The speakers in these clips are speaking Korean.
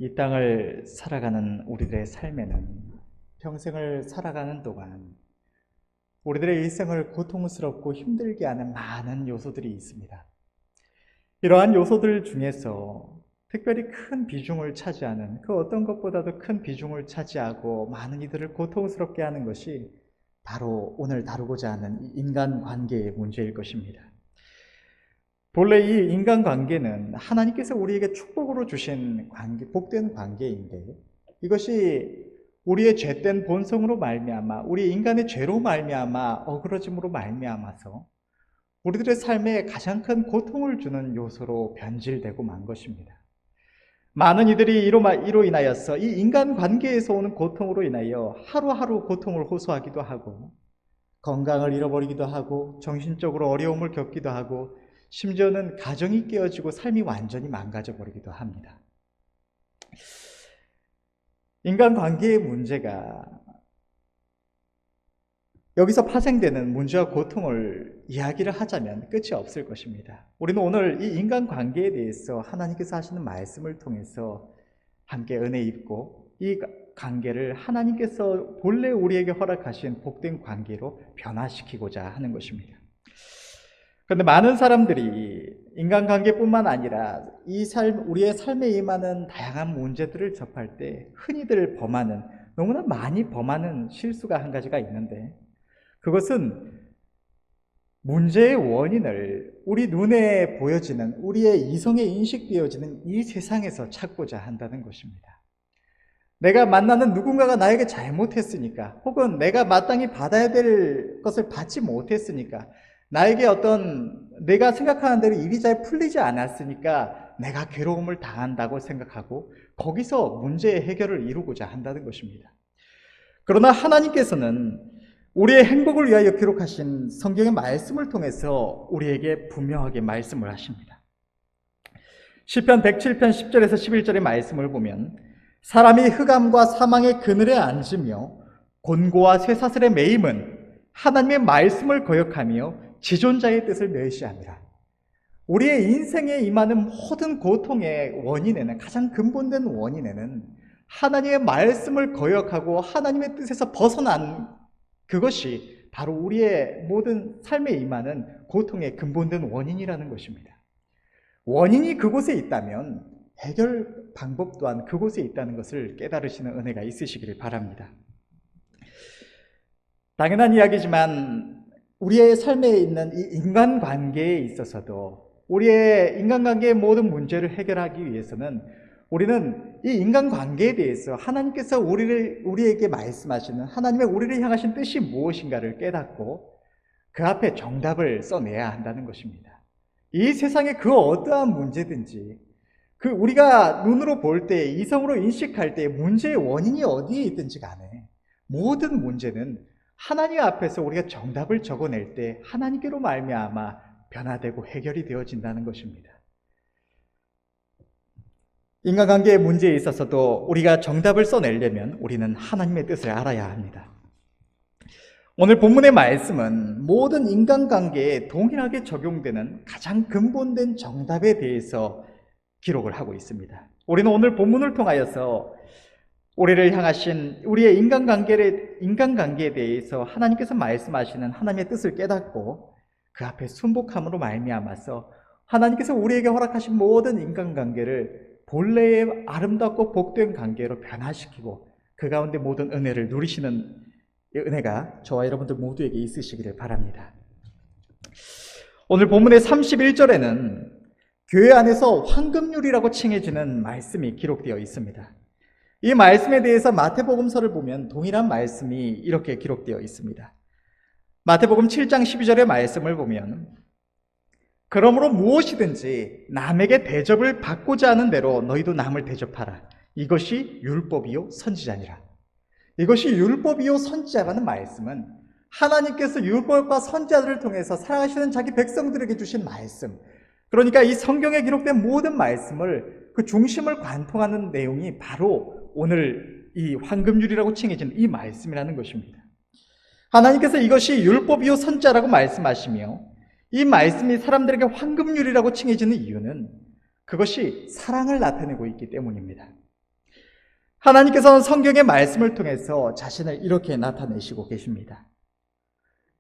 이 땅을 살아가는 우리들의 삶에는 평생을 살아가는 동안 우리들의 일생을 고통스럽고 힘들게 하는 많은 요소들이 있습니다. 이러한 요소들 중에서 특별히 큰 비중을 차지하는, 그 어떤 것보다도 큰 비중을 차지하고 많은 이들을 고통스럽게 하는 것이 바로 오늘 다루고자 하는 인간관계의 문제일 것입니다. 본래 이 인간관계는 하나님께서 우리에게 축복으로 주신 관계, 복된 관계인데, 이것이 우리의 죄된 본성으로 말미암아, 우리 인간의 죄로 말미암아, 어그러짐으로 말미암아서 우리들의 삶에 가장 큰 고통을 주는 요소로 변질되고 만 것입니다. 많은 이들이 이로 인하여서 이 인간관계에서 오는 고통으로 인하여 하루하루 고통을 호소하기도 하고, 건강을 잃어버리기도 하고, 정신적으로 어려움을 겪기도 하고, 심지어는 가정이 깨어지고 삶이 완전히 망가져 버리기도 합니다. 인간관계의 문제가, 여기서 파생되는 문제와 고통을 이야기를 하자면 끝이 없을 것입니다. 우리는 오늘 이 인간관계에 대해서 하나님께서 하시는 말씀을 통해서 함께 은혜 입고 이 관계를 하나님께서 본래 우리에게 허락하신 복된 관계로 변화시키고자 하는 것입니다. 그런데 많은 사람들이 인간관계뿐만 아니라 우리의 삶에 임하는 다양한 문제들을 접할 때 흔히들 범하는, 너무나 많이 범하는 실수가 한 가지가 있는데, 그것은 문제의 원인을 우리 눈에 보여지는, 우리의 이성에 인식되어지는 이 세상에서 찾고자 한다는 것입니다. 내가 만나는 누군가가 나에게 잘못했으니까, 혹은 내가 마땅히 받아야 될 것을 받지 못했으니까, 나에게 내가 생각하는 대로 일이 잘 풀리지 않았으니까 내가 괴로움을 당한다고 생각하고 거기서 문제의 해결을 이루고자 한다는 것입니다. 그러나 하나님께서는 우리의 행복을 위하여 기록하신 성경의 말씀을 통해서 우리에게 분명하게 말씀을 하십니다. 시편 107편 10절에서 11절의 말씀을 보면, 사람이 흑암과 사망의 그늘에 앉으며 곤고와 쇠사슬에 매임은 하나님의 말씀을 거역하며 지존자의 뜻을 멸시하니라. 우리의 인생에 임하는 모든 고통의 원인에는, 가장 근본된 원인에는 하나님의 말씀을 거역하고 하나님의 뜻에서 벗어난 그것이 바로 우리의 모든 삶에 임하는 고통의 근본된 원인이라는 것입니다. 원인이 그곳에 있다면 해결 방법 또한 그곳에 있다는 것을 깨달으시는 은혜가 있으시기를 바랍니다. 당연한 이야기지만 우리의 삶에 있는 이 인간관계에 있어서도, 우리의 인간관계의 모든 문제를 해결하기 위해서는 우리는 이 인간관계에 대해서 하나님께서 우리에게 말씀하시는, 하나님의 우리를 향하신 뜻이 무엇인가를 깨닫고 그 앞에 정답을 써내야 한다는 것입니다. 이 세상의 그 어떠한 문제든지, 우리가 눈으로 볼 때, 이성으로 인식할 때 문제의 원인이 어디에 있든지 간에 모든 문제는 하나님 앞에서 우리가 정답을 적어낼 때 하나님께로 말미암아 변화되고 해결이 되어진다는 것입니다. 인간관계의 문제에 있어서도 우리가 정답을 써내려면 우리는 하나님의 뜻을 알아야 합니다. 오늘 본문의 말씀은 모든 인간관계에 동일하게 적용되는 가장 근본된 정답에 대해서 기록을 하고 있습니다. 우리는 오늘 본문을 통하여서 우리를 향하신 우리의 인간관계에 대해서 하나님께서 말씀하시는 하나님의 뜻을 깨닫고 그 앞에 순복함으로 말미암아서 하나님께서 우리에게 허락하신 모든 인간관계를 본래의 아름답고 복된 관계로 변화시키고 그 가운데 모든 은혜를 누리시는 은혜가 저와 여러분들 모두에게 있으시기를 바랍니다. 오늘 본문의 31절에는 교회 안에서 황금률이라고 칭해지는 말씀이 기록되어 있습니다. 이 말씀에 대해서 마태복음서를 보면 동일한 말씀이 이렇게 기록되어 있습니다. 마태복음 7장 12절의 말씀을 보면, 그러므로 무엇이든지 남에게 대접을 받고자 하는 대로 너희도 남을 대접하라. 이것이 율법이요 선지자니라. 이것이 율법이요 선지자라는 말씀은 하나님께서 율법과 선지자들을 통해서 사랑하시는 자기 백성들에게 주신 말씀, 그러니까 이 성경에 기록된 모든 말씀을, 그 중심을 관통하는 내용이 바로 오늘 이 황금률이라고 칭해진 이 말씀이라는 것입니다. 하나님께서 이것이 율법이요 선지자라고 말씀하시며 이 말씀이 사람들에게 황금률이라고 칭해지는 이유는 그것이 사랑을 나타내고 있기 때문입니다. 하나님께서는 성경의 말씀을 통해서 자신을 이렇게 나타내시고 계십니다.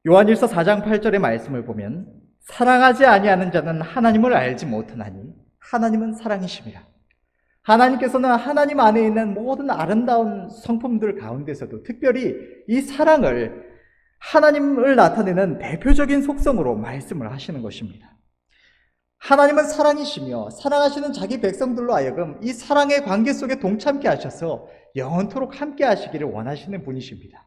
요한일서 4장 8절의 말씀을 보면 사랑하지 아니하는 자는 하나님을 알지 못하나니 하나님은 사랑이심이라. 하나님께서는 하나님 안에 있는 모든 아름다운 성품들 가운데서도 특별히 이 사랑을 하나님을 나타내는 대표적인 속성으로 말씀을 하시는 것입니다. 하나님은 사랑이시며 사랑하시는 자기 백성들로 하여금 이 사랑의 관계 속에 동참케 하셔서 영원토록 함께 하시기를 원하시는 분이십니다.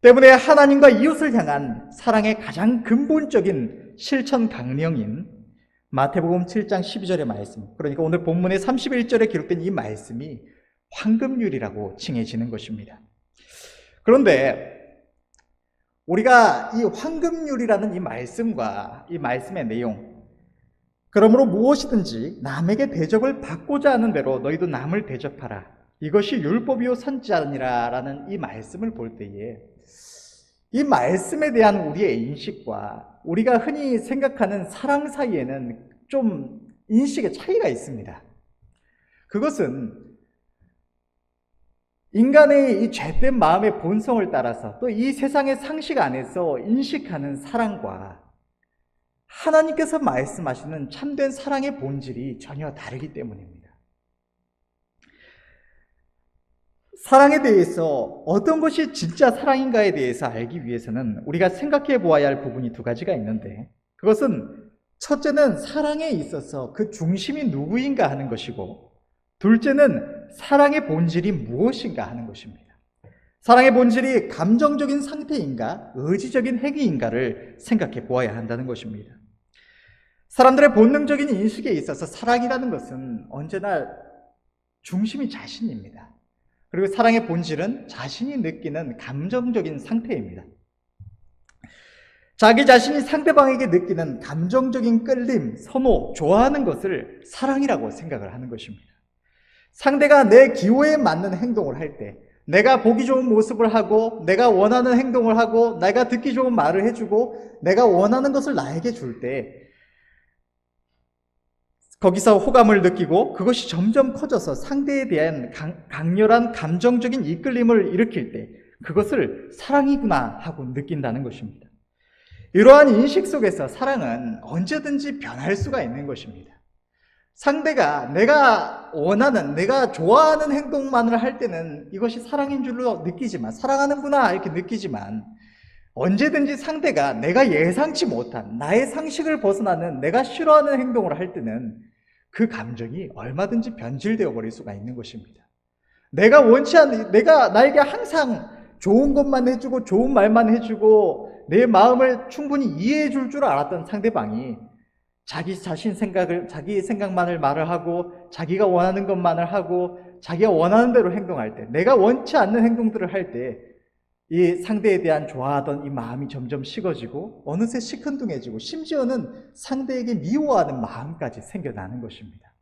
때문에 하나님과 이웃을 향한 사랑의 가장 근본적인 실천 강령인 마태복음 7장 12절의 말씀, 그러니까 오늘 본문의 31절에 기록된 이 말씀이 황금률이라고 칭해지는 것입니다. 그런데 우리가 이 황금률이라는 이 말씀과 이 말씀의 내용, 그러므로 무엇이든지 남에게 대접을 받고자 하는 대로 너희도 남을 대접하라, 이것이 율법이요 선지자니라 라는 이 말씀을 볼 때에 이 말씀에 대한 우리의 인식과 우리가 흔히 생각하는 사랑 사이에는 좀 인식의 차이가 있습니다. 그것은 인간의 이 죄된 마음의 본성을 따라서 또 이 세상의 상식 안에서 인식하는 사랑과 하나님께서 말씀하시는 참된 사랑의 본질이 전혀 다르기 때문입니다. 사랑에 대해서 어떤 것이 진짜 사랑인가에 대해서 알기 위해서는 우리가 생각해 보아야 할 부분이 두 가지가 있는데, 그것은 첫째는 사랑에 있어서 그 중심이 누구인가 하는 것이고, 둘째는 사랑의 본질이 무엇인가 하는 것입니다. 사랑의 본질이 감정적인 상태인가 의지적인 행위인가를 생각해 보아야 한다는 것입니다. 사람들의 본능적인 인식에 있어서 사랑이라는 것은 언제나 중심이 자신입니다. 그리고 사랑의 본질은 자신이 느끼는 감정적인 상태입니다. 자기 자신이 상대방에게 느끼는 감정적인 끌림, 선호, 좋아하는 것을 사랑이라고 생각을 하는 것입니다. 상대가 내 기호에 맞는 행동을 할 때, 내가 보기 좋은 모습을 하고, 내가 원하는 행동을 하고, 내가 듣기 좋은 말을 해주고, 내가 원하는 것을 나에게 줄 때, 거기서 호감을 느끼고 그것이 점점 커져서 상대에 대한 강렬한 감정적인 이끌림을 일으킬 때 그것을 사랑이구나 하고 느낀다는 것입니다. 이러한 인식 속에서 사랑은 언제든지 변할 수가 있는 것입니다. 상대가 내가 원하는, 내가 좋아하는 행동만을 할 때는 이것이 사랑인 줄로 느끼지만, 사랑하는구나 이렇게 느끼지만, 언제든지 상대가 내가 예상치 못한 나의 상식을 벗어나는 내가 싫어하는 행동을 할 때는 그 감정이 얼마든지 변질되어 버릴 수가 있는 것입니다. 내가 원치 않는, 내가 나에게 항상 좋은 것만 해주고 좋은 말만 해주고 내 마음을 충분히 이해해 줄 줄 알았던 상대방이 자기 자신 생각을, 자기 생각만을 말을 하고 자기가 원하는 것만을 하고 자기가 원하는 대로 행동할 때, 내가 원치 않는 행동들을 할 때 이 상대에 대한 좋아하던 이 마음이 점점 식어지고 어느새 시큰둥해지고 심지어는 상대에게 미워하는 마음까지 생겨나는 것입니다.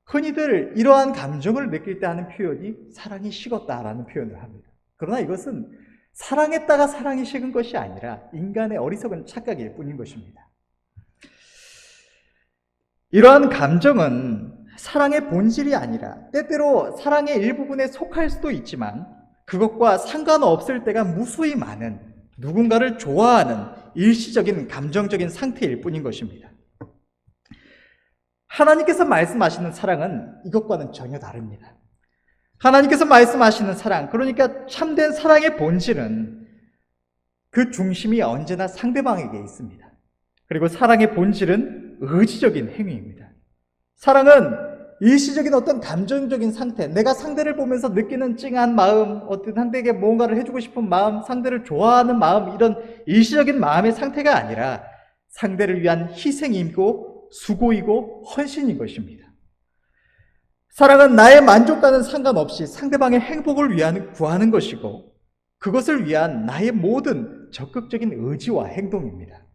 흔히들 이러한 감정을 느낄 때 하는 표현이 사랑이 식었다라는 표현을 합니다. 그러나 이것은 사랑했다가 사랑이 식은 것이 아니라 인간의 어리석은 착각일 뿐인 것입니다. 이러한 감정은 사랑의 본질이 아니라 때때로 사랑의 일부분에 속할 수도 있지만 그것과 상관없을 때가 무수히 많은 누군가를 좋아하는 일시적인 감정적인 상태일 뿐인 것입니다. 하나님께서 말씀하시는 사랑은 이것과는 전혀 다릅니다. 하나님께서 말씀하시는 사랑, 그러니까 참된 사랑의 본질은 그 중심이 언제나 상대방에게 있습니다. 그리고 사랑의 본질은 의지적인 행위입니다. 사랑은 일시적인 어떤 감정적인 상태, 내가 상대를 보면서 느끼는 찡한 마음, 어떤 상대에게 뭔가를 해주고 싶은 마음, 상대를 좋아하는 마음, 이런 일시적인 마음의 상태가 아니라 상대를 위한 희생이고 수고이고 헌신인 것입니다. 사랑은 나의 만족과는 상관없이 상대방의 행복을 위한 구하는 것이고 그것을 위한 나의 모든 적극적인 의지와 행동입니다.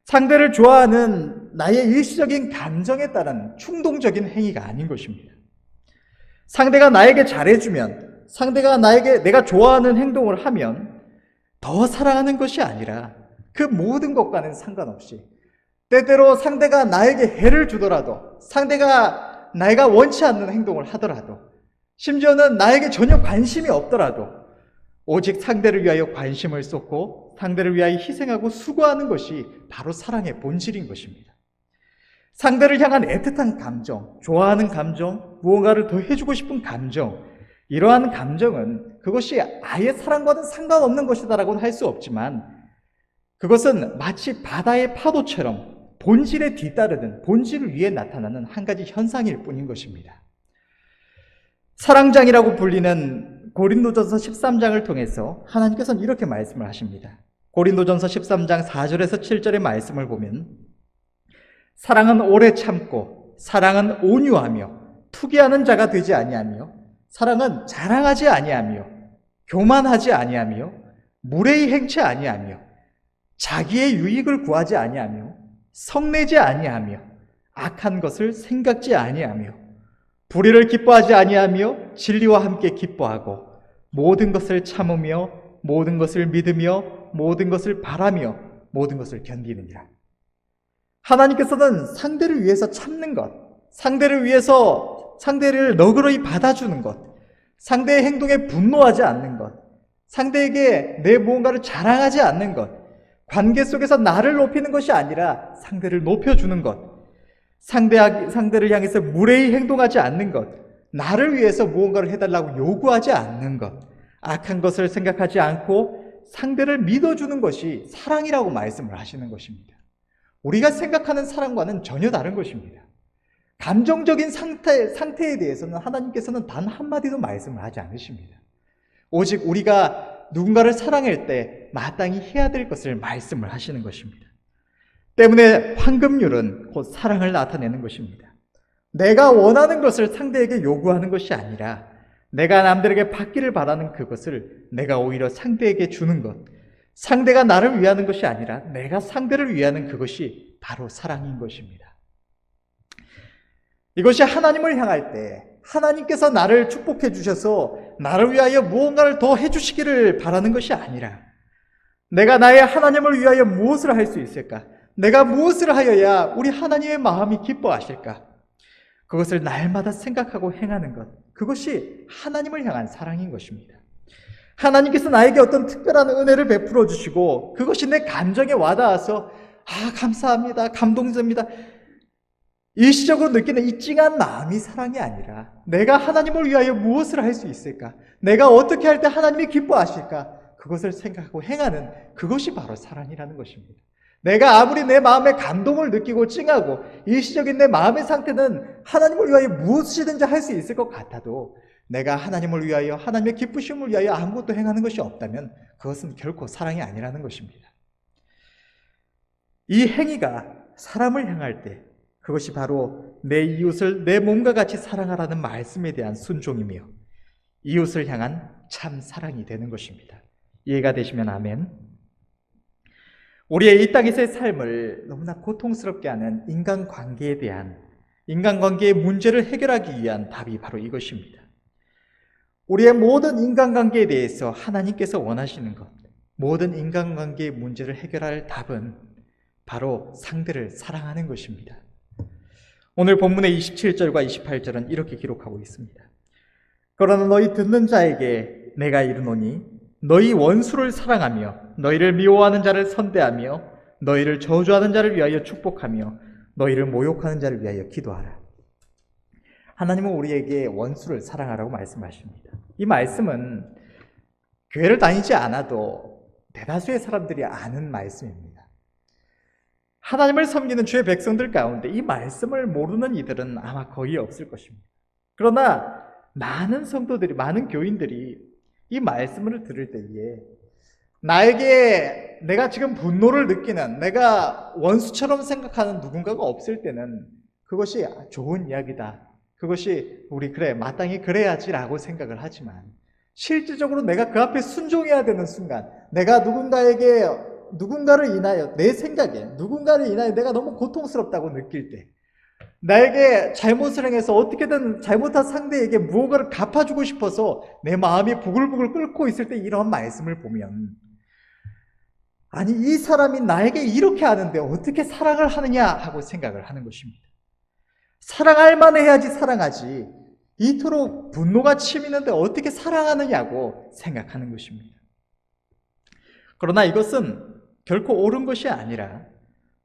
상대를 좋아하는 나의 일시적인 감정에 따른 충동적인 행위가 아닌 것입니다. 상대가 나에게 잘해주면, 상대가 나에게 내가 좋아하는 행동을 하면 더 사랑하는 것이 아니라 그 모든 것과는 상관없이 때때로 상대가 나에게 해를 주더라도, 상대가 내가 원치 않는 행동을 하더라도 심지어는 나에게 전혀 관심이 없더라도 오직 상대를 위하여 관심을 쏟고 상대를 위하여 희생하고 수고하는 것이 바로 사랑의 본질인 것입니다. 상대를 향한 애틋한 감정, 좋아하는 감정, 무언가를 더 해주고 싶은 감정, 이러한 감정은 그것이 아예 사랑과는 상관없는 것이다라고는 할 수 없지만 그것은 마치 바다의 파도처럼 본질에 뒤따르는, 본질을 위해 나타나는 한 가지 현상일 뿐인 것입니다. 사랑장이라고 불리는 고린도전서 13장을 통해서 하나님께서는 이렇게 말씀을 하십니다. 고린도전서 13장 4절에서 7절의 말씀을 보면 사랑은 오래 참고 사랑은 온유하며 투기하는 자가 되지 아니하며 사랑은 자랑하지 아니하며 교만하지 아니하며 무례히 행치 아니하며 자기의 유익을 구하지 아니하며 성내지 아니하며 악한 것을 생각지 아니하며 불의를 기뻐하지 아니하며 진리와 함께 기뻐하고 모든 것을 참으며 모든 것을 믿으며 모든 것을 바라며 모든 것을 견디느니라. 하나님께서는 상대를 위해서 참는 것, 상대를 위해서 상대를 너그러이 받아주는 것, 상대의 행동에 분노하지 않는 것, 상대에게 내 무언가를 자랑하지 않는 것, 관계 속에서 나를 높이는 것이 아니라 상대를 높여주는 것, 상대를 향해서 무례히 행동하지 않는 것, 나를 위해서 무언가를 해달라고 요구하지 않는 것, 악한 것을 생각하지 않고 상대를 믿어주는 것이 사랑이라고 말씀을 하시는 것입니다. 우리가 생각하는 사랑과는 전혀 다른 것입니다. 감정적인 상태에 대해서는 하나님께서는 단 한마디도 말씀을 하지 않으십니다. 오직 우리가 누군가를 사랑할 때 마땅히 해야 될 것을 말씀을 하시는 것입니다. 때문에 황금률은 곧 사랑을 나타내는 것입니다. 내가 원하는 것을 상대에게 요구하는 것이 아니라 내가 남들에게 받기를 바라는 그것을 내가 오히려 상대에게 주는 것, 상대가 나를 위하는 것이 아니라 내가 상대를 위하는 그것이 바로 사랑인 것입니다. 이것이 하나님을 향할 때 하나님께서 나를 축복해 주셔서 나를 위하여 무언가를 더 해주시기를 바라는 것이 아니라 내가 나의 하나님을 위하여 무엇을 할 수 있을까? 내가 무엇을 하여야 우리 하나님의 마음이 기뻐하실까? 그것을 날마다 생각하고 행하는 것, 그것이 하나님을 향한 사랑인 것입니다. 하나님께서 나에게 어떤 특별한 은혜를 베풀어 주시고 그것이 내 감정에 와닿아서 감사합니다, 감동적입니다, 일시적으로 느끼는 이 찡한 마음이 사랑이 아니라 내가 하나님을 위하여 무엇을 할 수 있을까? 내가 어떻게 할 때 하나님이 기뻐하실까? 그것을 생각하고 행하는 그것이 바로 사랑이라는 것입니다. 내가 아무리 내 마음에 감동을 느끼고 찡하고 일시적인 내 마음의 상태는 하나님을 위하여 무엇이든지 할 수 있을 것 같아도 내가 하나님을 위하여 하나님의 기쁘심을 위하여 아무것도 행하는 것이 없다면 그것은 결코 사랑이 아니라는 것입니다. 이 행위가 사람을 향할 때 그것이 바로 내 이웃을 내 몸과 같이 사랑하라는 말씀에 대한 순종이며 이웃을 향한 참 사랑이 되는 것입니다. 이해가 되시면 아멘. 우리의 이 땅에서의 삶을 너무나 고통스럽게 하는 인간관계에 대한 인간관계의 문제를 해결하기 위한 답이 바로 이것입니다. 우리의 모든 인간관계에 대해서 하나님께서 원하시는 것, 모든 인간관계의 문제를 해결할 답은 바로 상대를 사랑하는 것입니다. 오늘 본문의 27절과 28절은 이렇게 기록하고 있습니다. 그러나 너희 듣는 자에게 내가 이르노니 너희 원수를 사랑하며 너희를 미워하는 자를 선대하며 너희를 저주하는 자를 위하여 축복하며 너희를 모욕하는 자를 위하여 기도하라. 하나님은 우리에게 원수를 사랑하라고 말씀하십니다. 이 말씀은 교회를 다니지 않아도 대다수의 사람들이 아는 말씀입니다. 하나님을 섬기는 주의 백성들 가운데 이 말씀을 모르는 이들은 아마 거의 없을 것입니다. 그러나 많은 성도들이, 많은 교인들이 이 말씀을 들을 때에 나에게 내가 지금 분노를 느끼는, 내가 원수처럼 생각하는 누군가가 없을 때는 그것이 좋은 이야기다, 그것이 우리 그래 마땅히 그래야지라고 생각을 하지만 실질적으로 내가 그 앞에 순종해야 되는 순간, 내가 누군가를 인하여 내 생각에 누군가를 인하여 내가 너무 고통스럽다고 느낄 때, 나에게 잘못을 행해서 어떻게든 잘못한 상대에게 무언가를 갚아주고 싶어서 내 마음이 부글부글 끓고 있을 때 이런 말씀을 보면, 아니 이 사람이 나에게 이렇게 하는데 어떻게 사랑을 하느냐 하고 생각을 하는 것입니다. 사랑할 만해야지 사랑하지, 이토록 분노가 치미는데 어떻게 사랑하느냐고 생각하는 것입니다. 그러나 이것은 결코 옳은 것이 아니라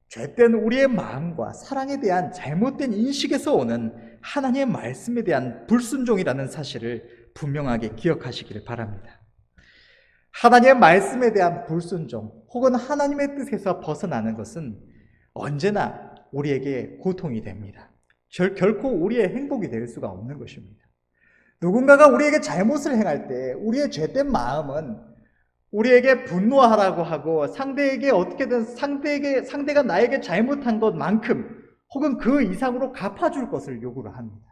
죄된 우리의 마음과 사랑에 대한 잘못된 인식에서 오는 하나님의 말씀에 대한 불순종이라는 사실을 분명하게 기억하시기를 바랍니다. 하나님의 말씀에 대한 불순종 혹은 하나님의 뜻에서 벗어나는 것은 언제나 우리에게 고통이 됩니다. 결코 우리의 행복이 될 수가 없는 것입니다. 누군가가 우리에게 잘못을 행할 때 우리의 죄된 마음은 우리에게 분노하라고 하고 상대에게 어떻게든 상대가 나에게 잘못한 것만큼 혹은 그 이상으로 갚아줄 것을 요구를 합니다.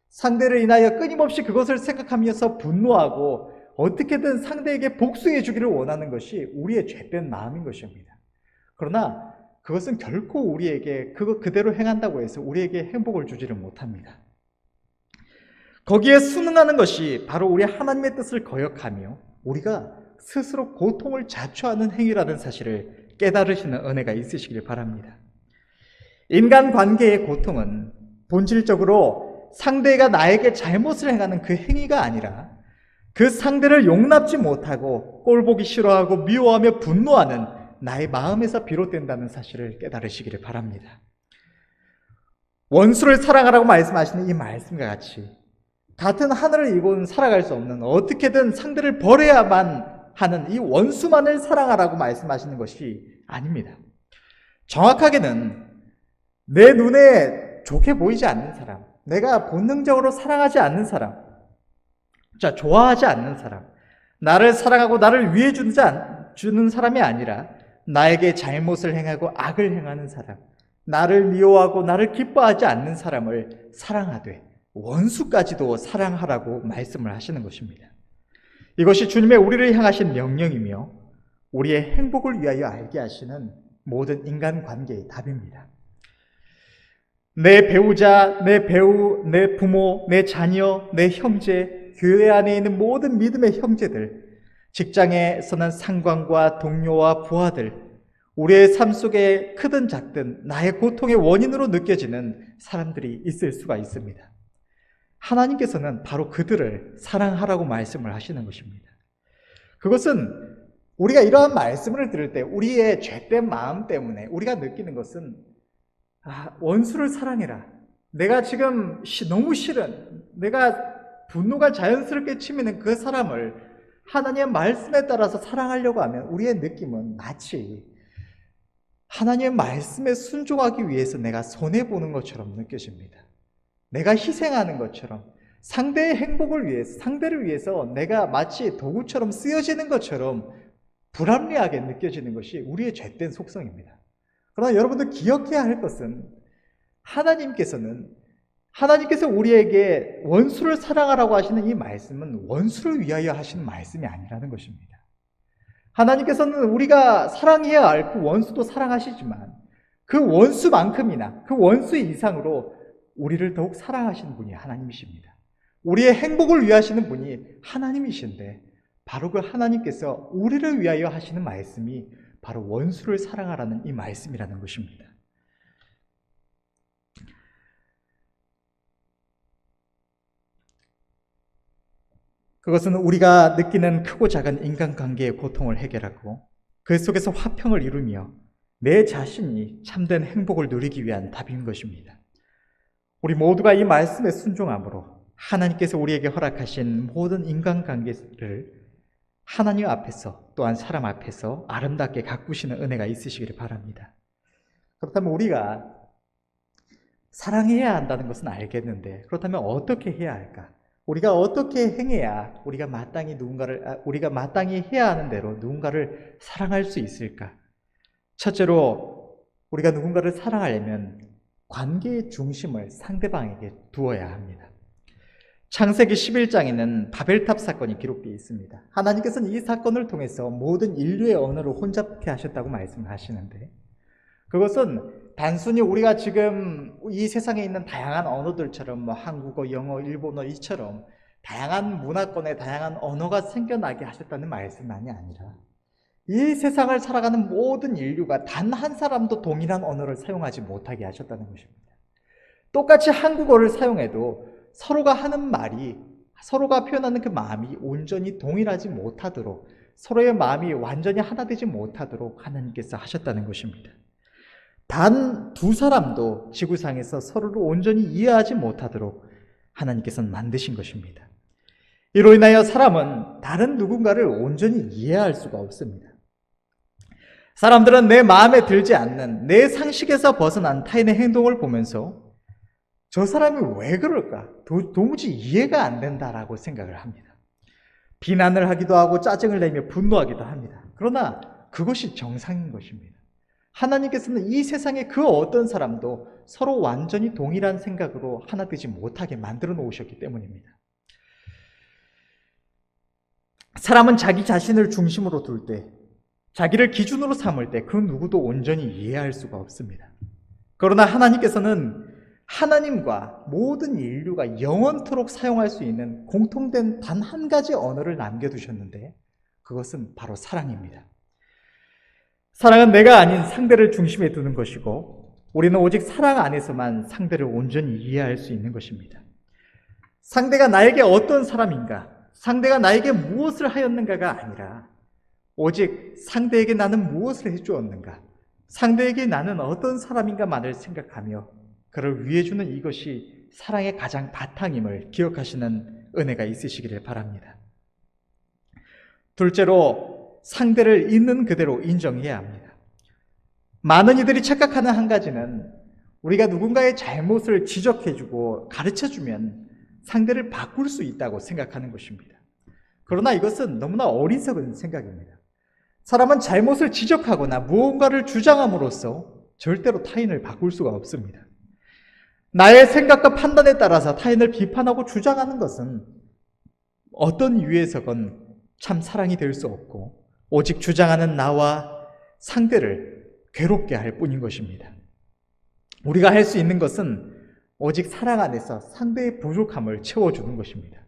상대를 인하여 끊임없이 그것을 생각하면서 분노하고 어떻게든 상대에게 복수해 주기를 원하는 것이 우리의 죄된 마음인 것입니다. 그러나 그것은 결코 우리에게 그대로 행한다고 해서 우리에게 행복을 주지를 못합니다. 거기에 순응하는 것이 바로 우리 하나님의 뜻을 거역하며 우리가 스스로 고통을 자초하는 행위라는 사실을 깨달으시는 은혜가 있으시길 바랍니다. 인간관계의 고통은 본질적으로 상대가 나에게 잘못을 행하는 그 행위가 아니라 그 상대를 용납지 못하고 꼴보기 싫어하고 미워하며 분노하는 나의 마음에서 비롯된다는 사실을 깨달으시기를 바랍니다. 원수를 사랑하라고 말씀하시는 이 말씀과 같이 같은 하늘을 입고는 살아갈 수 없는 어떻게든 상대를 버려야만 하는 이 원수만을 사랑하라고 말씀하시는 것이 아닙니다. 정확하게는 내 눈에 좋게 보이지 않는 사람, 내가 본능적으로 사랑하지 않는 사람, 좋아하지 않는 사람, 나를 사랑하고 나를 위해 주는 사람이 아니라 나에게 잘못을 행하고 악을 행하는 사람, 나를 미워하고 나를 기뻐하지 않는 사람을 사랑하되 원수까지도 사랑하라고 말씀을 하시는 것입니다. 이것이 주님의 우리를 향하신 명령이며 우리의 행복을 위하여 알게 하시는 모든 인간관계의 답입니다. 내 배우자, 내 배우, 내 부모, 내 자녀, 내 형제, 교회 안에 있는 모든 믿음의 형제들, 직장에서는 상관과 동료와 부하들, 우리의 삶 속에 크든 작든 나의 고통의 원인으로 느껴지는 사람들이 있을 수가 있습니다. 하나님께서는 바로 그들을 사랑하라고 말씀을 하시는 것입니다. 그것은 우리가 이러한 말씀을 들을 때 우리의 죄된 마음 때문에 우리가 느끼는 것은 원수를 사랑해라. 내가 지금 너무 싫은, 내가 분노가 자연스럽게 치미는 그 사람을 하나님의 말씀에 따라서 사랑하려고 하면 우리의 느낌은 마치 하나님의 말씀에 순종하기 위해서 내가 손해보는 것처럼 느껴집니다. 내가 희생하는 것처럼 상대의 행복을 위해서, 상대를 위해서 내가 마치 도구처럼 쓰여지는 것처럼 불합리하게 느껴지는 것이 우리의 죄된 속성입니다. 그러나 여러분들 기억해야 할 것은 하나님께서 우리에게 원수를 사랑하라고 하시는 이 말씀은 원수를 위하여 하시는 말씀이 아니라는 것입니다. 하나님께서는 우리가 사랑해야 할 그 원수도 사랑하시지만 그 원수만큼이나 그 원수 이상으로 우리를 더욱 사랑하시는 분이 하나님이십니다. 우리의 행복을 위하시는 분이 하나님이신데 바로 그 하나님께서 우리를 위하여 하시는 말씀이 바로 원수를 사랑하라는 이 말씀이라는 것입니다. 그것은 우리가 느끼는 크고 작은 인간관계의 고통을 해결하고 그 속에서 화평을 이루며 내 자신이 참된 행복을 누리기 위한 답인 것입니다. 우리 모두가 이 말씀에 순종함으로 하나님께서 우리에게 허락하신 모든 인간관계를 하나님 앞에서 또한 사람 앞에서 아름답게 가꾸시는 은혜가 있으시기를 바랍니다. 그렇다면 우리가 사랑해야 한다는 것은 알겠는데 그렇다면 어떻게 해야 할까? 우리가 어떻게 행해야 우리가 마땅히 해야 하는 대로 누군가를 사랑할 수 있을까? 첫째로 우리가 누군가를 사랑하려면 관계의 중심을 상대방에게 두어야 합니다. 창세기 11장에는 바벨탑 사건이 기록되어 있습니다. 하나님께서는 이 사건을 통해서 모든 인류의 언어를 혼잡케 하셨다고 말씀하시는데 그것은 단순히 우리가 지금 이 세상에 있는 다양한 언어들처럼 한국어, 영어, 일본어 이처럼 다양한 문화권의 다양한 언어가 생겨나게 하셨다는 말씀만이 아니라 이 세상을 살아가는 모든 인류가 단 한 사람도 동일한 언어를 사용하지 못하게 하셨다는 것입니다. 똑같이 한국어를 사용해도 서로가 하는 말이, 서로가 표현하는 그 마음이 온전히 동일하지 못하도록, 서로의 마음이 완전히 하나 되지 못하도록 하나님께서 하셨다는 것입니다. 단 두 사람도 지구상에서 서로를 온전히 이해하지 못하도록 하나님께서는 만드신 것입니다. 이로 인하여 사람은 다른 누군가를 온전히 이해할 수가 없습니다. 사람들은 내 마음에 들지 않는, 내 상식에서 벗어난 타인의 행동을 보면서 저 사람이 왜 그럴까? 도무지 이해가 안 된다라고 생각을 합니다. 비난을 하기도 하고 짜증을 내며 분노하기도 합니다. 그러나 그것이 정상인 것입니다. 하나님께서는 이 세상의 그 어떤 사람도 서로 완전히 동일한 생각으로 하나 되지 못하게 만들어 놓으셨기 때문입니다. 사람은 자기 자신을 중심으로 둘 때, 자기를 기준으로 삼을 때 그 누구도 온전히 이해할 수가 없습니다. 그러나 하나님께서는 하나님과 모든 인류가 영원토록 사용할 수 있는 공통된 단 한 가지 언어를 남겨두셨는데 그것은 바로 사랑입니다. 사랑은 내가 아닌 상대를 중심에 두는 것이고 우리는 오직 사랑 안에서만 상대를 온전히 이해할 수 있는 것입니다. 상대가 나에게 어떤 사람인가, 상대가 나에게 무엇을 하였는가가 아니라 오직 상대에게 나는 무엇을 해주었는가, 상대에게 나는 어떤 사람인가만을 생각하며 그를 위해주는 이것이 사랑의 가장 바탕임을 기억하시는 은혜가 있으시기를 바랍니다. 둘째로 상대를 있는 그대로 인정해야 합니다. 많은 이들이 착각하는 한 가지는 우리가 누군가의 잘못을 지적해주고 가르쳐주면 상대를 바꿀 수 있다고 생각하는 것입니다. 그러나 이것은 너무나 어리석은 생각입니다. 사람은 잘못을 지적하거나 무언가를 주장함으로써 절대로 타인을 바꿀 수가 없습니다. 나의 생각과 판단에 따라서 타인을 비판하고 주장하는 것은 어떤 이유에서건 참 사랑이 될 수 없고 오직 주장하는 나와 상대를 괴롭게 할 뿐인 것입니다. 우리가 할 수 있는 것은 오직 사랑 안에서 상대의 부족함을 채워주는 것입니다.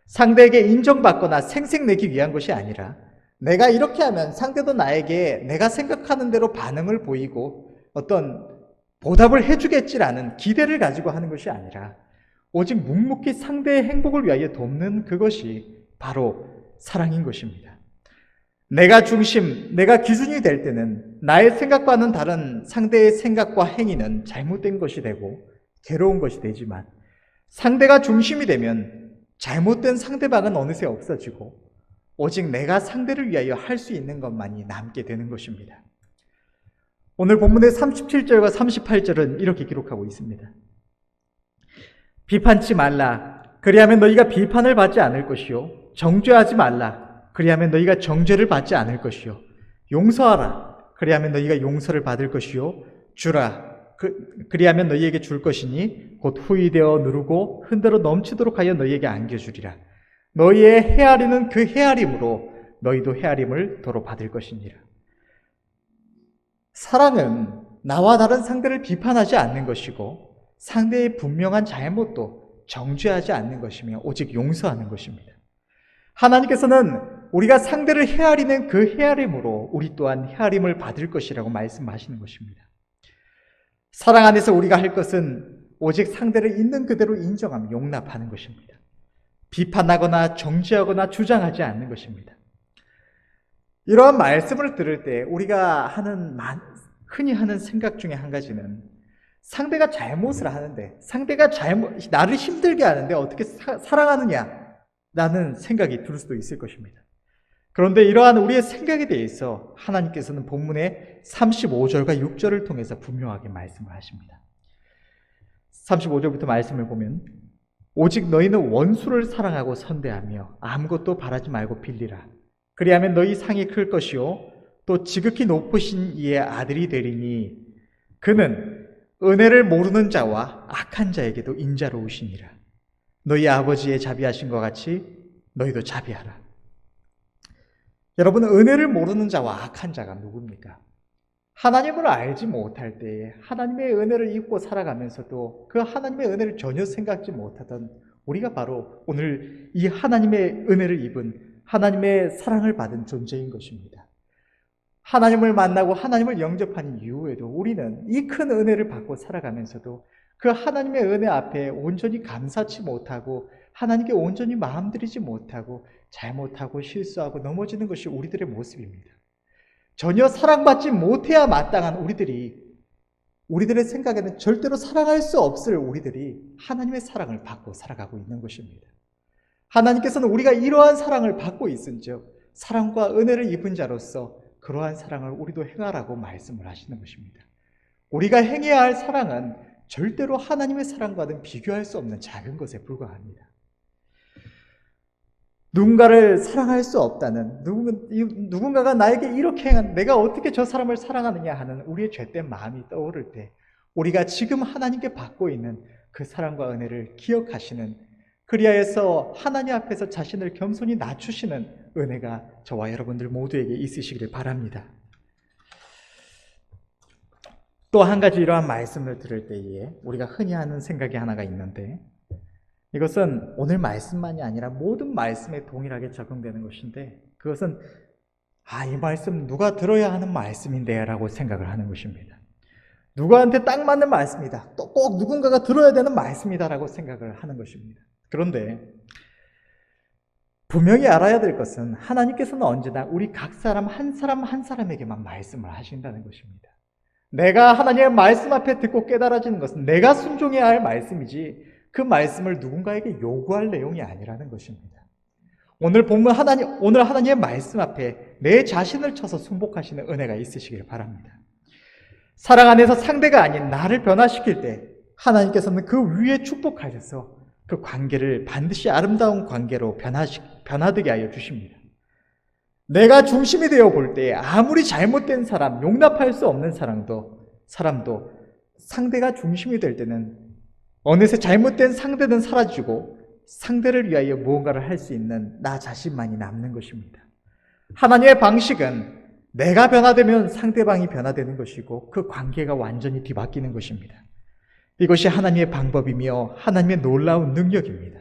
상대에게 인정받거나 생색내기 위한 것이 아니라 내가 이렇게 하면 상대도 나에게 내가 생각하는 대로 반응을 보이고 어떤 보답을 해주겠지라는 기대를 가지고 하는 것이 아니라 오직 묵묵히 상대의 행복을 위하여 돕는 그것이 바로 사랑인 것입니다. 내가 중심, 내가 기준이 될 때는 나의 생각과는 다른 상대의 생각과 행위는 잘못된 것이 되고 괴로운 것이 되지만 상대가 중심이 되면 잘못된 상대방은 어느새 없어지고 오직 내가 상대를 위하여 할 수 있는 것만이 남게 되는 것입니다. 오늘 본문의 37절과 38절은 이렇게 기록하고 있습니다. 비판치 말라. 그리하면 너희가 비판을 받지 않을 것이요. 정죄하지 말라. 그리하면 너희가 정죄를 받지 않을 것이요. 용서하라. 그리하면 너희가 용서를 받을 것이요. 주라. 그리하면 너희에게 줄 것이니 곧 후이되어 누르고 흔들어 넘치도록 하여 너희에게 안겨주리라. 너희의 헤아리는 그 헤아림으로 너희도 헤아림을 도로 받을 것이니라. 사랑은 나와 다른 상대를 비판하지 않는 것이고 상대의 분명한 잘못도 정죄하지 않는 것이며 오직 용서하는 것입니다. 하나님께서는 우리가 상대를 헤아리는 그 헤아림으로 우리 또한 헤아림을 받을 것이라고 말씀하시는 것입니다. 사랑 안에서 우리가 할 것은 오직 상대를 있는 그대로 인정하며 용납하는 것입니다. 비판하거나 정죄하거나 주장하지 않는 것입니다. 이러한 말씀을 들을 때 우리가 흔히 하는 생각 중에 한 가지는 상대가 잘못을 하는데 상대가 나를 힘들게 하는데 어떻게 사랑하느냐 라는 생각이 들 수도 있을 것입니다. 그런데 이러한 우리의 생각에 대해서 하나님께서는 본문의 35절과 6절을 통해서 분명하게 말씀을 하십니다. 35절부터 말씀을 보면 오직 너희는 원수를 사랑하고 선대하며 아무것도 바라지 말고 빌리라. 그리하면 너희 상이 클 것이요 또 지극히 높으신 이의 아들이 되리니 그는 은혜를 모르는 자와 악한 자에게도 인자로우시니라. 너희 아버지의 자비하신 것 같이 너희도 자비하라. 여러분, 은혜를 모르는 자와 악한 자가 누굽니까? 하나님을 알지 못할 때에 하나님의 은혜를 잊고 살아가면서도 그 하나님의 은혜를 전혀 생각지 못하던 우리가 바로 오늘 이 하나님의 은혜를 입은 하나님의 사랑을 받은 존재인 것입니다. 하나님을 만나고 하나님을 영접한 이후에도 우리는 이 큰 은혜를 받고 살아가면서도 그 하나님의 은혜 앞에 온전히 감사치 못하고 하나님께 온전히 마음 들이지 못하고 잘못하고 실수하고 넘어지는 것이 우리들의 모습입니다. 전혀 사랑받지 못해야 마땅한 우리들의 생각에는 절대로 사랑할 수 없을 우리들이 하나님의 사랑을 받고 살아가고 있는 것입니다. 하나님께서는 우리가 이러한 사랑을 받고 있은즉 사랑과 은혜를 입은 자로서 그러한 사랑을 우리도 행하라고 말씀을 하시는 것입니다. 우리가 행해야 할 사랑은 절대로 하나님의 사랑과는 비교할 수 없는 작은 것에 불과합니다. 누군가를 사랑할 수 없다는, 누군가가 나에게 이렇게 행한, 내가 어떻게 저 사람을 사랑하느냐 하는 우리의 죄된 마음이 떠오를 때 우리가 지금 하나님께 받고 있는 그 사랑과 은혜를 기억하시는, 그리하여서 하나님 앞에서 자신을 겸손히 낮추시는 은혜가 저와 여러분들 모두에게 있으시기를 바랍니다. 또 한 가지 이러한 말씀을 들을 때에 우리가 흔히 하는 생각이 하나가 있는데, 이것은 오늘 말씀만이 아니라 모든 말씀에 동일하게 적용되는 것인데, 그것은 이 말씀 누가 들어야 하는 말씀인데 라고 생각을 하는 것입니다. 누구한테 딱 맞는 말씀이다, 또 꼭 누군가가 들어야 되는 말씀이다 라고 생각을 하는 것입니다. 그런데 분명히 알아야 될 것은 하나님께서는 언제나 우리 각 사람 한 사람에게만 말씀을 하신다는 것입니다. 내가 하나님의 말씀 앞에 듣고 깨달아지는 것은 내가 순종해야 할 말씀이지 그 말씀을 누군가에게 요구할 내용이 아니라는 것입니다. 오늘 하나님의 말씀 앞에 내 자신을 쳐서 순복하시는 은혜가 있으시길 바랍니다. 사랑 안에서 상대가 아닌 나를 변화시킬 때 하나님께서는 그 위에 축복하셔서 그 관계를 반드시 아름다운 관계로 변화되게 하여 주십니다. 내가 중심이 되어 볼 때 아무리 잘못된 사람, 용납할 수 없는 사람도 상대가 중심이 될 때는 어느새 잘못된 상대는 사라지고 상대를 위하여 무언가를 할 수 있는 나 자신만이 남는 것입니다. 하나님의 방식은 내가 변화되면 상대방이 변화되는 것이고 그 관계가 완전히 뒤바뀌는 것입니다. 이것이 하나님의 방법이며 하나님의 놀라운 능력입니다.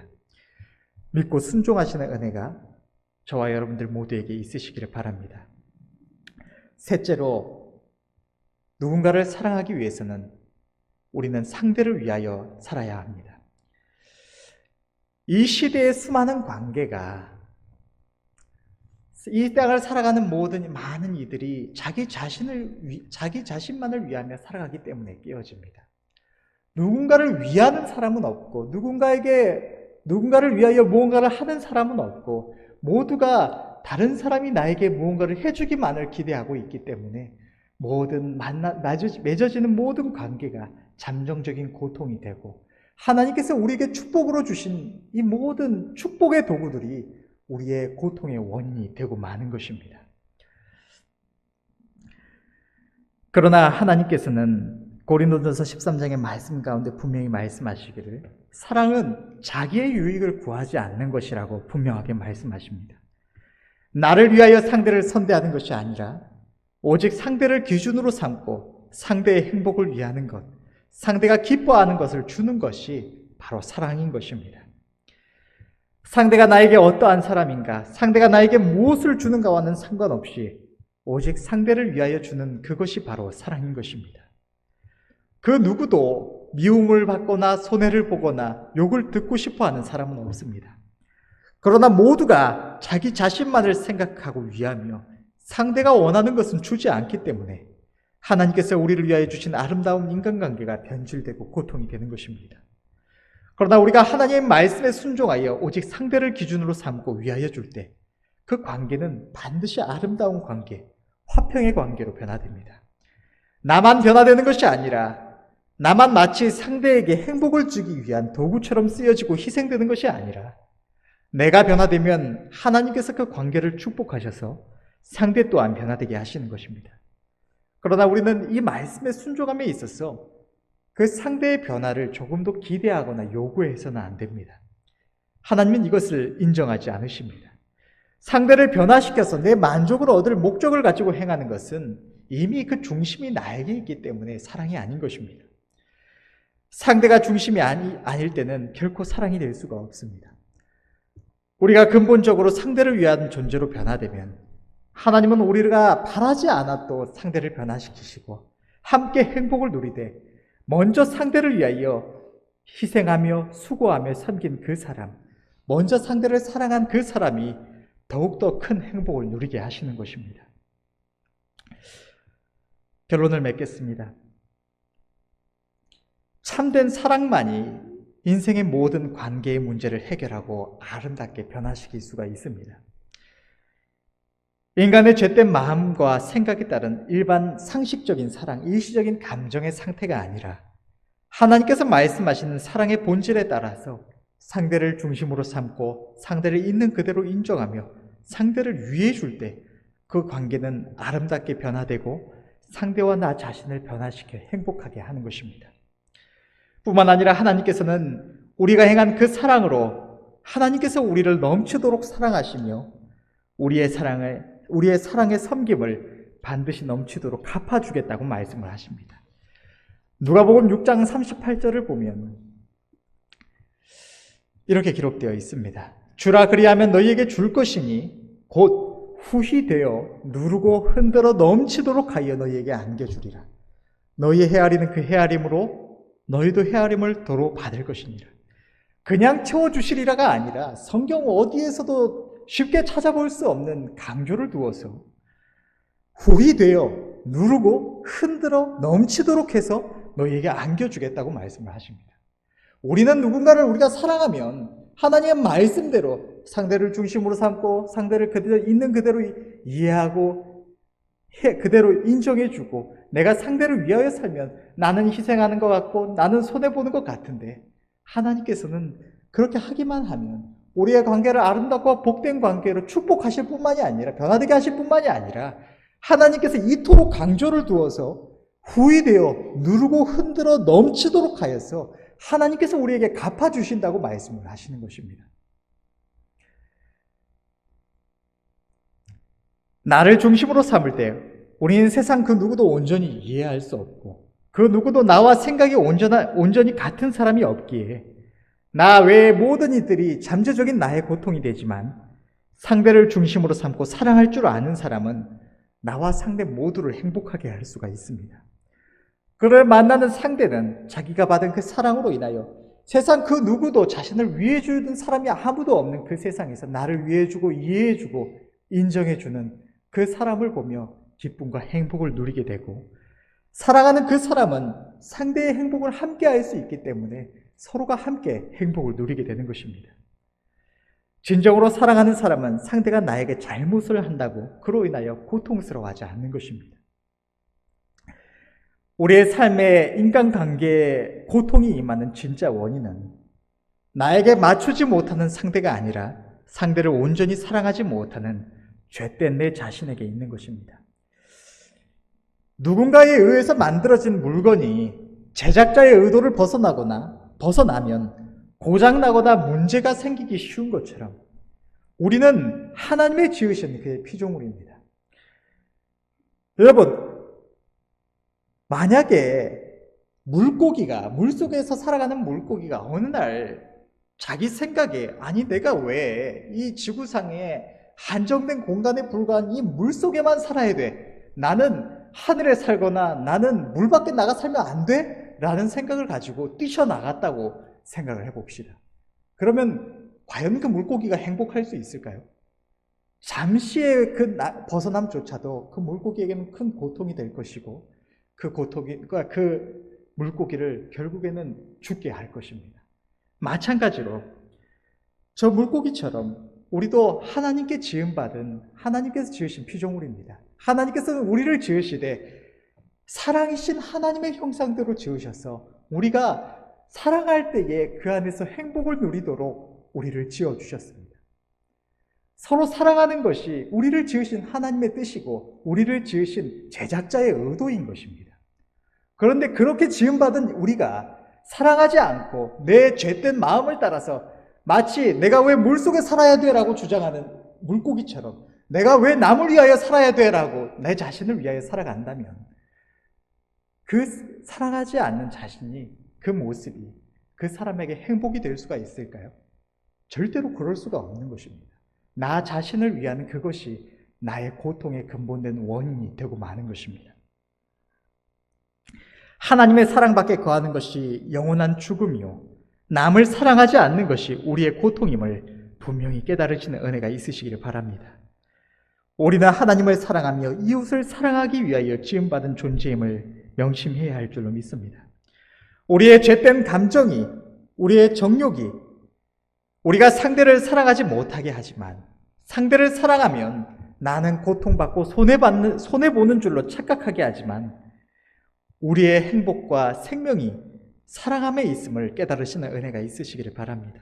믿고 순종하시는 은혜가 저와 여러분들 모두에게 있으시기를 바랍니다. 셋째로, 누군가를 사랑하기 위해서는 우리는 상대를 위하여 살아야 합니다. 이 시대의 수많은 관계가, 이 땅을 살아가는 많은 이들이 자기 자신만을 위하며 살아가기 때문에 깨어집니다. 누군가를 위하는 사람은 없고 누군가를 위하여 무언가를 하는 사람은 없고 모두가 다른 사람이 나에게 무언가를 해주기만을 기대하고 있기 때문에 맺어지는 모든 관계가 잠정적인 고통이 되고 하나님께서 우리에게 축복으로 주신 이 모든 축복의 도구들이 우리의 고통의 원인이 되고 마는 것입니다. 그러나 하나님께서는 고린도전서 13장의 말씀 가운데 분명히 말씀하시기를 사랑은 자기의 유익을 구하지 않는 것이라고 분명하게 말씀하십니다. 나를 위하여 상대를 선대하는 것이 아니라 오직 상대를 기준으로 삼고 상대의 행복을 위하는 것, 상대가 기뻐하는 것을 주는 것이 바로 사랑인 것입니다. 상대가 나에게 어떠한 사람인가, 상대가 나에게 무엇을 주는가와는 상관없이 오직 상대를 위하여 주는 그것이 바로 사랑인 것입니다. 그 누구도 미움을 받거나 손해를 보거나 욕을 듣고 싶어하는 사람은 없습니다. 그러나 모두가 자기 자신만을 생각하고 위하며 상대가 원하는 것은 주지 않기 때문에 하나님께서 우리를 위하여 주신 아름다운 인간관계가 변질되고 고통이 되는 것입니다. 그러나 우리가 하나님의 말씀에 순종하여 오직 상대를 기준으로 삼고 위하여 줄 때 그 관계는 반드시 아름다운 관계, 화평의 관계로 변화됩니다. 나만 변화되는 것이 아니라 나만 마치 상대에게 행복을 주기 위한 도구처럼 쓰여지고 희생되는 것이 아니라 내가 변화되면 하나님께서 그 관계를 축복하셔서 상대 또한 변화되게 하시는 것입니다. 그러나 우리는 이 말씀의 순종함에 있어서 그 상대의 변화를 조금도 기대하거나 요구해서는 안 됩니다. 하나님은 이것을 인정하지 않으십니다. 상대를 변화시켜서 내 만족을 얻을 목적을 가지고 행하는 것은 이미 그 중심이 나에게 있기 때문에 사랑이 아닌 것입니다. 상대가 중심이 아닐 때는 결코 사랑이 될 수가 없습니다. 우리가 근본적으로 상대를 위한 존재로 변화되면 하나님은 우리가 바라지 않아도 상대를 변화시키시고 함께 행복을 누리되 먼저 상대를 위하여 희생하며 수고하며 섬긴 그 사람, 먼저 상대를 사랑한 그 사람이 더욱더 큰 행복을 누리게 하시는 것입니다. 결론을 맺겠습니다. 참된 사랑만이 인생의 모든 관계의 문제를 해결하고 아름답게 변화시킬 수가 있습니다. 인간의 죄된 마음과 생각에 따른 일반 상식적인 사랑, 일시적인 감정의 상태가 아니라 하나님께서 말씀하시는 사랑의 본질에 따라서 상대를 중심으로 삼고 상대를 있는 그대로 인정하며 상대를 위해 줄 때 그 관계는 아름답게 변화되고 상대와 나 자신을 변화시켜 행복하게 하는 것입니다. 뿐만 아니라 하나님께서는 우리가 행한 그 사랑으로 하나님께서 우리를 넘치도록 사랑하시며 우리의 사랑의 섬김을 반드시 넘치도록 갚아주겠다고 말씀을 하십니다. 누가복음 6장 38절을 보면 이렇게 기록되어 있습니다. 주라 그리하면 너희에게 줄 것이니 곧 후히 되어 누르고 흔들어 넘치도록 하여 너희에게 안겨주리라. 너희의 헤아리는 그 헤아림으로 너희도 헤아림을 도로 받을 것이니라. 그냥 채워주시리라가 아니라 성경 어디에서도 쉽게 찾아볼 수 없는 강조를 두어서 후히 되어 누르고 흔들어 넘치도록 해서 너희에게 안겨주겠다고 말씀을 하십니다. 우리는 누군가를 우리가 사랑하면 하나님의 말씀대로 상대를 중심으로 삼고 상대를 그대로 있는 그대로 이해하고 그대로 인정해주고 내가 상대를 위하여 살면 나는 희생하는 것 같고 나는 손해보는 것 같은데 하나님께서는 그렇게 하기만 하면 우리의 관계를 아름답고 복된 관계로 축복하실 뿐만이 아니라 변화되게 하실 뿐만이 아니라 하나님께서 이토록 강조를 두어서 후히되어 누르고 흔들어 넘치도록 하여서 하나님께서 우리에게 갚아주신다고 말씀을 하시는 것입니다. 나를 중심으로 삼을 때 우리는 세상 그 누구도 온전히 이해할 수 없고 그 누구도 나와 생각이 온전히 같은 사람이 없기에 나 외의 모든 이들이 잠재적인 나의 고통이 되지만 상대를 중심으로 삼고 사랑할 줄 아는 사람은 나와 상대 모두를 행복하게 할 수가 있습니다. 그를 만나는 상대는 자기가 받은 그 사랑으로 인하여 세상 그 누구도 자신을 위해주는 사람이 아무도 없는 그 세상에서 나를 위해주고 이해해주고 인정해주는 그 사람을 보며 기쁨과 행복을 누리게 되고 사랑하는 그 사람은 상대의 행복을 함께 할 수 있기 때문에 서로가 함께 행복을 누리게 되는 것입니다. 진정으로 사랑하는 사람은 상대가 나에게 잘못을 한다고 그로 인하여 고통스러워하지 않는 것입니다. 우리의 삶에 인간관계에 고통이 임하는 진짜 원인은 나에게 맞추지 못하는 상대가 아니라 상대를 온전히 사랑하지 못하는 죄된 내 자신에게 있는 것입니다. 누군가에 의해서 만들어진 물건이 제작자의 의도를 벗어나면 고장나거나 문제가 생기기 쉬운 것처럼 우리는 하나님의 지으신 그의 피조물입니다. 여러분, 만약에 물속에서 살아가는 물고기가 어느 날 자기 생각에 아니 내가 왜 이 지구상에 한정된 공간에 불과한 이 물속에만 살아야 돼? 나는 하늘에 살거나 나는 물 밖에 나가 살면 안 돼? 라는 생각을 가지고 뛰쳐나갔다고 생각을 해봅시다. 그러면 과연 그 물고기가 행복할 수 있을까요? 잠시의 그 벗어남조차도 그 물고기에게는 큰 고통이 될 것이고 그 물고기를 결국에는 죽게 할 것입니다. 마찬가지로 저 물고기처럼 우리도 하나님께 지음받은 하나님께서 지으신 피조물입니다. 하나님께서는 우리를 지으시되 사랑이신 하나님의 형상대로 지으셔서 우리가 사랑할 때에 그 안에서 행복을 누리도록 우리를 지어주셨습니다. 서로 사랑하는 것이 우리를 지으신 하나님의 뜻이고 우리를 지으신 제작자의 의도인 것입니다. 그런데 그렇게 지음받은 우리가 사랑하지 않고 내 죄된 마음을 따라서 마치 내가 왜 물속에 살아야 돼라고 주장하는 물고기처럼 내가 왜 남을 위하여 살아야 돼라고 내 자신을 위하여 살아간다면 그 사랑하지 않는 자신이 그 모습이 그 사람에게 행복이 될 수가 있을까요? 절대로 그럴 수가 없는 것입니다. 나 자신을 위한 그것이 나의 고통의 근본된 원인이 되고 마는 것입니다. 하나님의 사랑밖에 거하는 것이 영원한 죽음이요, 남을 사랑하지 않는 것이 우리의 고통임을 분명히 깨달으시는 은혜가 있으시기를 바랍니다. 우리는 하나님을 사랑하며 이웃을 사랑하기 위하여 지음받은 존재임을 명심해야 할 줄로 믿습니다. 우리의 죄된 감정이, 우리의 정욕이 우리가 상대를 사랑하지 못하게 하지만, 상대를 사랑하면 나는 고통받고 손해보는 줄로 착각하게 하지만, 우리의 행복과 생명이 사랑함에 있음을 깨달으시는 은혜가 있으시기를 바랍니다.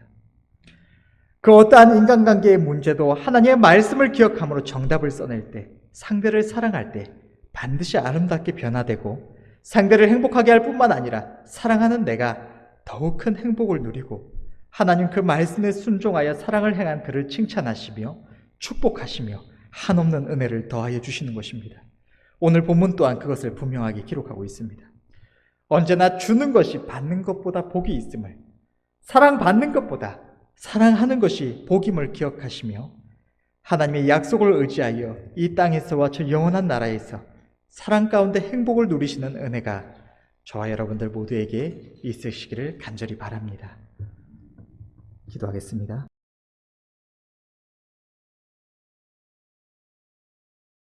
그 어떠한 인간관계의 문제도 하나님의 말씀을 기억함으로 정답을 써낼 때, 상대를 사랑할 때 반드시 아름답게 변화되고, 상대를 행복하게 할 뿐만 아니라 사랑하는 내가 더욱 큰 행복을 누리고, 하나님 그 말씀에 순종하여 사랑을 행한 그를 칭찬하시며 축복하시며 한없는 은혜를 더하여 주시는 것입니다. 오늘 본문 또한 그것을 분명하게 기록하고 있습니다. 언제나 주는 것이 받는 것보다 복이 있음을, 사랑받는 것보다 사랑하는 것이 복임을 기억하시며, 하나님의 약속을 의지하여 이 땅에서와 저 영원한 나라에서 사랑 가운데 행복을 누리시는 은혜가 저와 여러분들 모두에게 있으시기를 간절히 바랍니다. 기도하겠습니다.